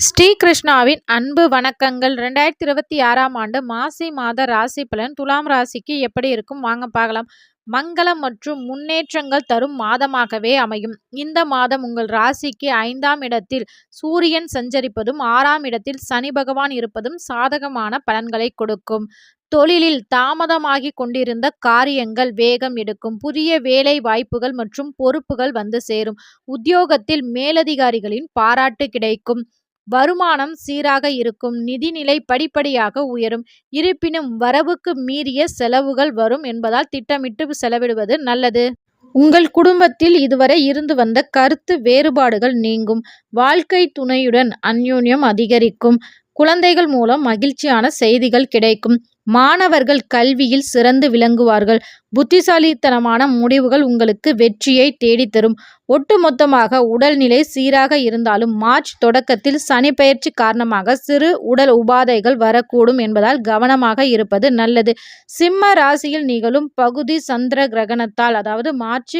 ஸ்ரீ கிருஷ்ணாவின் அன்பு வணக்கங்கள். 2026ஆம் ஆண்டு மாசி மாத ராசி பலன் துலாம் ராசிக்கு எப்படி இருக்கும் வாங்க பார்க்கலாம். மங்களம் மற்றும் முன்னேற்றங்கள் தரும் மாதமாகவே அமையும். இந்த மாதம் உங்கள் ராசிக்கு 5ஆம் இடத்தில் சூரியன் சஞ்சரிப்பதும் 6ஆம் இடத்தில் சனி பகவான் இருப்பதும் சாதகமான பலன்களை கொடுக்கும். தொழிலில் தாமதமாகி கொண்டிருந்த காரியங்கள் வேகம் எடுக்கும். புதிய வேலை வாய்ப்புகள் மற்றும் பொறுப்புகள் வந்து சேரும். உத்தியோகத்தில் மேலதிகாரிகளின் பாராட்டு கிடைக்கும். வருமானம் சீராக இருக்கும். நிதிநிலை படிப்படியாக உயரும். இருப்பினும் வரவுக்கு மீறிய செலவுகள் வரும் என்பதால் திட்டமிட்டு செலவிடுவது நல்லது. உங்கள் குடும்பத்தில் இதுவரை இருந்து வந்த கருத்து வேறுபாடுகள் நீங்கும். வாழ்க்கை துணையுடன் அந்யோன்யம் அதிகரிக்கும். குழந்தைகள் மூலம் மகிழ்ச்சியான செய்திகள் கிடைக்கும். மாணவர்கள் கல்வியில் சிறந்து விளங்குவார்கள். புத்திசாலித்தனமான முடிவுகள் உங்களுக்கு வெற்றியை தேடித்தரும். ஒட்டுமொத்தமாக உடல்நிலை சீராக இருந்தாலும் மார்ச் தொடக்கத்தில் சனி பெயர்ச்சி காரணமாக சிறு உடல் உபாதைகள் வரக்கூடும் என்பதால் கவனமாக இருப்பது நல்லது. சிம்ம ராசியில் நிகழும் பகுதி சந்திர கிரகணத்தால் அதாவது மார்ச்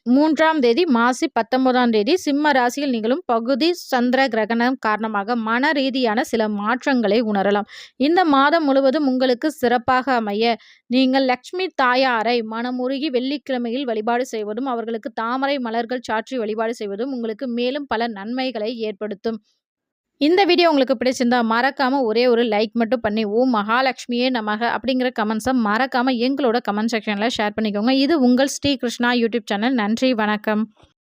3ஆம் தேதி மாசி 19ஆம் தேதி சிம்ம ராசியில் நிகழும் பகுதி சந்திர கிரகணம் காரணமாக மன ரீதியான சில மாற்றங்களை உணரலாம். இந்த மாதம் முழுவதும் உங்களுக்கு சிறப்பாக அமைய நீங்கள் லட்சுமி தாயாரை மனமுருகி வெள்ளிக்கிழமையில் வழிபாடு செய்வதும் அவர்களுக்கு தாமரை மலர்கள் சாற்றி வழிபாடு செய்வதும் உங்களுக்கு மேலும் பல நன்மைகளை ஏற்படுத்தும். இந்த வீடியோ உங்களுக்கு பிடிச்சிருந்தா மறக்காம ஒரே ஒரு லைக் மட்டும் பண்ணி ஓம் மகாலட்சுமியே நமக அப்படிங்கிற கமெண்ட்ஸை மறக்காம எங்களோட கமெண்ட் செக்ஷன்ல ஷேர் பண்ணிக்கோங்க. இது உங்கள் ஸ்ரீ கிருஷ்ணா யூடியூப் சேனல். நன்றி, வணக்கம்.